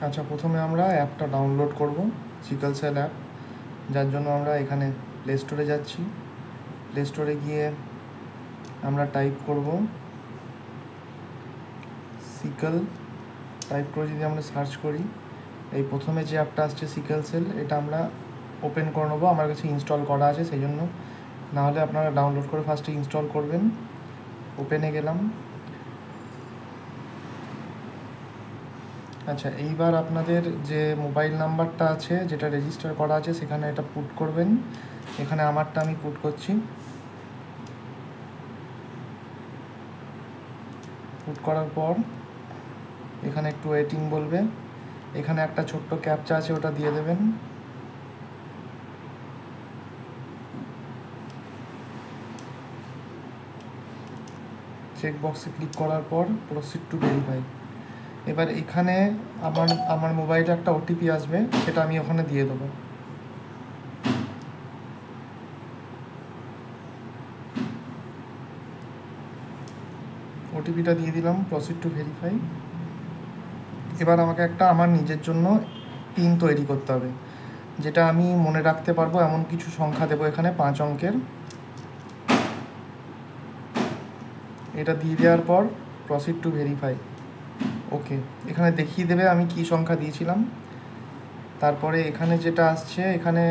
আচ্ছা, প্রথমে আমরা অ্যাপটা ডাউনলোড করব, সিকল সেল অ্যাপ। যার জন্য আমরা এখানে প্লে স্টোরে যাচ্ছি। প্লে স্টোরে গিয়ে আমরা টাইপ করব সিকল। টাইপ করে যদি আমরা সার্চ করি, এই প্রথমে যে অ্যাপটা আসছে সিকল সেল, এটা আমরা ওপেন করে নেবো। আমার কাছে ইনস্টল করা আছে, সেই জন্য। নাহলে আপনারা ডাউনলোড করে ফার্স্টে ইনস্টল করবেন। ওপেনে গেলাম। আচ্ছা, এইবার আপনাদের যে মোবাইল নাম্বারটা আছে, যেটা রেজিস্টার করা আছে, সেখানে এটা পুট করবেন। এখানে আমারটা আমি পুট করছি। পুট করার পর এখানে একটু ওয়েটিং বলবে। এখানে একটা ছোট্ট ক্যাপচা আছে, ওটা দিয়ে দেবেন। চেক বক্সে ক্লিক করার পর প্রসিড টু ভেরিফাই। এবার এখানে আমার মোবাইলে একটা ওটিপি আসবে, সেটা আমি ওখানে দিয়ে দেবো। ওটিপিটা দিয়ে দিলাম, প্রসিড টু ভেরিফাই। এবার আমাকে একটা আমার নিজের জন্য পিন তৈরি করতে হবে, যেটা আমি মনে রাখতে পারবো এমন কিছু সংখ্যা দেবো এখানে 5 অঙ্কের। এটা দিয়ে দেওয়ার পর প্রসিড টু ভেরিফাই। ওকে, এখানে দেখিয়ে দেবে আমি কি সংখ্যা দিয়েছিলাম। তারপরে এখানে যেটা আসছে, এখানে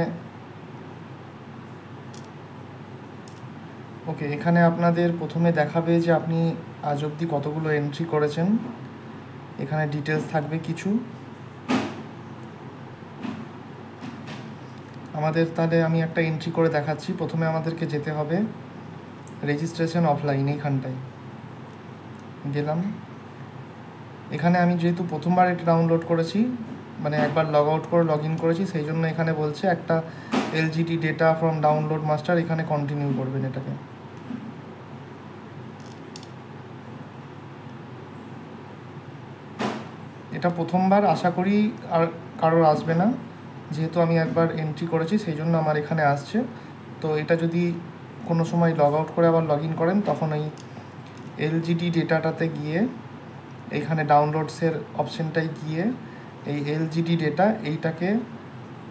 ওকে, এখানে আপনাদের প্রথমে দেখাবে যে আপনি আজ অবধি কতগুলো এন্ট্রি করেছেন। এখানে ডিটেলস থাকবে কিছু। আমাদের তাহলে আমি একটা এন্ট্রি করে দেখাচ্ছি। প্রথমে আমাদেরকে যেতে হবে রেজিস্ট্রেশন অফলাইন, এইখানটায় গেলাম। এখানে আমি যেহেতু প্রথমবার এটা ডাউনলোড করেছি, মানে একবার লগ আউট করে লগ ইন করেছি, সেই জন্য এখানে বলছে একটা LGD data from download master, এখানে কন্টিনিউ করবেন এটাকে। এটা প্রথমবার, আশা করি আর কারোর আসবে না। যেহেতু আমি একবার এন্ট্রি করেছি, সেই জন্য আমার এখানে আসছে। তো এটা যদি কোনো সময় লগ আউট করে আবার লগ ইন করেন, তখন এই এলজিডি ডেটাটাতে গিয়ে এইখানে ডাউনলোডসের অপশানটায় গিয়ে এই এলজিডি ডেটা এইটাকে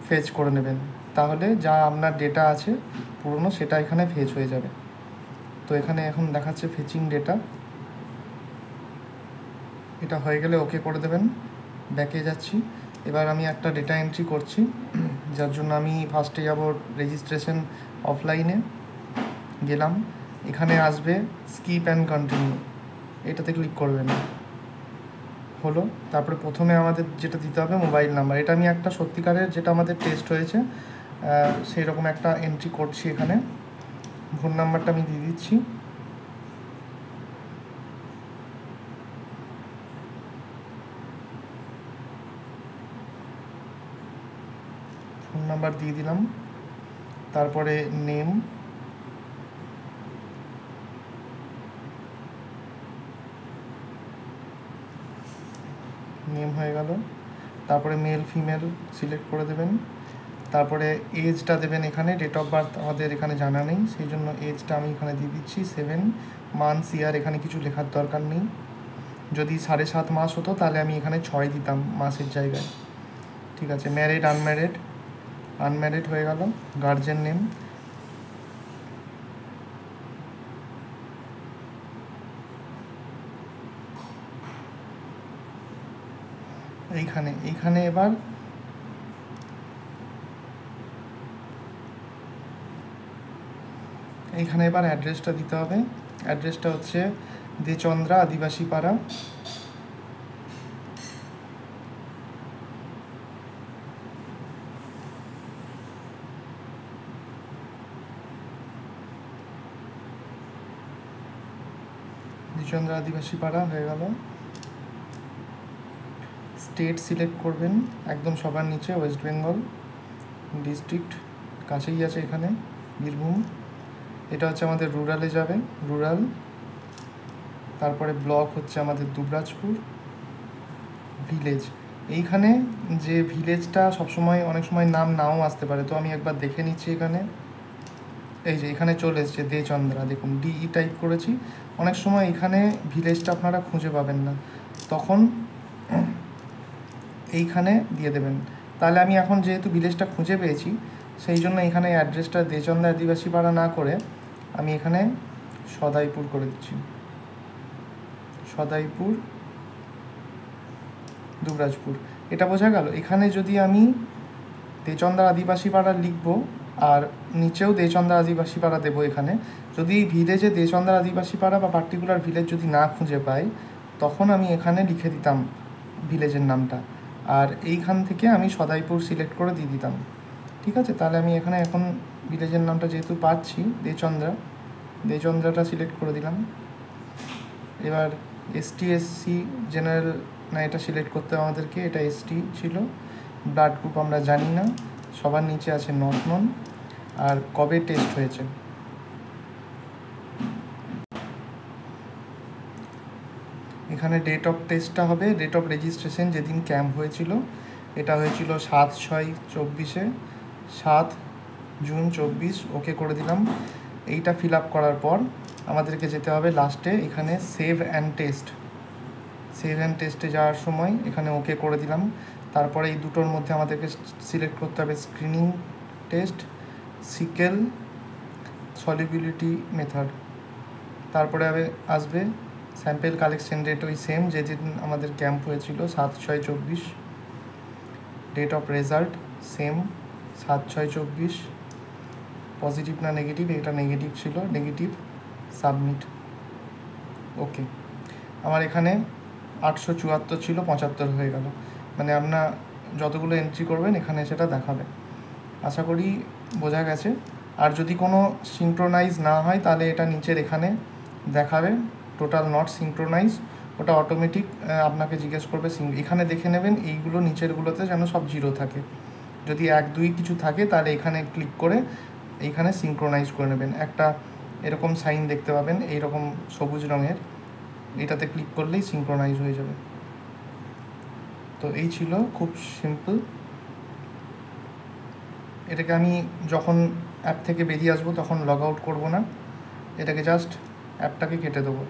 ফেচ করে নেবেন। তাহলে যা আপনার ডেটা আছে পুরনো, সেটা এখানে ফেচ হয়ে যাবে। তো এখানে এখন দেখাচ্ছে ফেচিং ডেটা। এটা হয়ে গেলে ওকে করে দেবেন। ব্যাকে যাচ্ছি। এবার আমি একটা ডেটা এন্ট্রি করছি, যার জন্য আমি ফার্স্টে যাব রেজিস্ট্রেশন অফলাইনে। গেলাম, এখানে আসবে স্কিপ অ্যান্ড কন্টিনিউ, এটাতে ক্লিক করবেন। হলো। তারপরে প্রথমে আমাদের যেটা দিতে হবে মোবাইল নাম্বার। এটা আমি একটা সত্যিকারের, যেটা আমাদের টেস্ট হয়েছে সেই রকম একটা এন্ট্রি করছি এখানে। ফোন নাম্বারটা আমি দিয়ে দিচ্ছি। ফোন নাম্বার দিয়ে দিলাম। তারপরে নেম, নেম হয়ে গেল। তারপরে মেল ফিমেল সিলেক্ট করে দেবেন। তারপরে এজটা দেবেন। এখানে ডেট অফ বার্থ আমাদের এখানে জানা নেই, সেই জন্য এজটা আমি এখানে দিয়ে দিচ্ছি 7 মান্থস ইয়ার। এখানে কিছু লেখার দরকার নেই। যদি 7.5 মাস হতো, তাহলে আমি এখানে 6 দিতাম মাসের জায়গায়। ঠিক আছে। ম্যারিড আনম্যারিড, আনম্যারিড হয়ে গেল। গার্জেন নেম, এইখানে এবার অ্যাড্রেসটা দিতে হবে। অ্যাড্রেসটা হচ্ছে দেচন্দ্রা আদিবাসী পাড়া, দেচন্দ্রা আদিবাসী পাড়া হয়ে গেল। স্টেট সিলেক্ট করবেন একদম সবার নিচে, ওয়েস্ট বেঙ্গল। ডিস্ট্রিক্ট কাছেই আছে এখানে, বীরভূম। এটা হচ্ছে আমাদের রুরালে যাবে, রুরাল। তারপরে ব্লক হচ্ছে আমাদের দুবরাজপুর। ভিলেজ, এইখানে যে ভিলেজটা সবসময় অনেক সময় নাম নাও আসতে পারে, তো আমি একবার দেখে নিচ্ছি এখানে। এই যে এখানে চলে এসছে দেচন্দ্রা, দেখুন ডিই টাইপ করেছি। অনেক সময় এখানে ভিলেজটা আপনারা খুঁজে পাবেন না, তখন এইখানে দিয়ে দেবেন। তাহলে আমি এখন যেহেতু ভিলেজটা খুঁজে পেয়েছি, সেই জন্য এখানে অ্যাড্রেসটা দেচন্দা আদিবাসী পাড়া না করে আমি এখানে সদাইপুর করে দিচ্ছি, সদাইপুর দুবরাজপুর। এটা বোঝা গেল। এখানে যদি আমি দেচন্দা আদিবাসী পাড়া লিখবো আর নিচেও দেচন্দা আদিবাসী পাড়া দেবো, এখানে যদি ভিলেজে দেচন্দা আদিবাসী পাড়া বা পার্টিকুলার ভিলেজ যদি না খুঁজে পাই, তখন আমি এখানে লিখে দিতাম ভিলেজের নামটা, আর এইখান থেকে আমি সদাইপুর সিলেক্ট করে দিয়ে দিতাম। ঠিক আছে, তাহলে আমি এখানে এখন ভিলেজের নামটা যেহেতু পাচ্ছি দেচন্দ্রাটা সিলেক্ট করে দিলাম। এবার ST/SC জেনারেল না, এটা সিলেক্ট করতে হবে আমাদেরকে, এটা ST ছিল। ব্লাড গ্রুপ আমরা জানি না, সবার নিচে আছে নট নন, আর কবে টেস্ট হয়েছে। এখানে ডেট অফ টেস্টটা হবে, ডেট অফ রেজিস্ট্রেশন যেদিন ক্যাম্প হয়েছিল, এটা হয়েছিল 7/6/24, 7 জুন 24, ওকে করে দিলাম। এইটা ফিল আপ করার পর আমাদেরকে যেতে হবে লাস্টে এখানে সেভ অ্যান্ড টেস্টে যাওয়ার সময় এখানে ওকে করে দিলাম। তারপরে এই দুটোর মধ্যে আমাদেরকে সিলেক্ট করতে হবে screening test, sickle, solubility method. তারপরে আসবে স্যাম্পেল কালেকশন ডেট, ওই সেম যেদিন আমাদের ক্যাম্প হয়েছিল 7/6/24, date of result same 7/6/24, positive না নেগেটিভ, এটা নেগেটিভ ছিল, নেগেটিভ, সাবমিট, ওকে। আমার এখানে 874 ছিল, 75 হয়ে গেল। মানে আপনার যতগুলো এন্ট্রি করবেন এখানে সেটা দেখাবে। আশা করি বোঝা গেছে। আর যদি কোনো সিঙ্ক্রোনাইজ না হয় তাহলে এটা নিচের এখানে দেখাবে টোটাল নট সিঙ্ক্রোনাইজ, ওটা অটোমেটিক আপনাকে জিজ্ঞেস করবে। এখানে দেখে নেবেন এইগুলো নিচেরগুলোতে যেন সব 0 থাকে। যদি 1, 2 কিছু থাকে তাহলে এখানে ক্লিক করে এইখানে সিঙ্ক্রোনাইজ করে নেবেন। একটা এরকম সাইন দেখতে পাবেন, এইরকম সবুজ রঙের, এটাতে ক্লিক করলেই সিঙ্ক্রোনাইজ হয়ে যাবে। তো এই ছিল, খুব সিম্পল। এটাকে আমি যখন অ্যাপ থেকে বেরিয়ে আসবো তখন লগ আউট করবো না, এটাকে জাস্ট অ্যাপটাকে কেটে দেবো।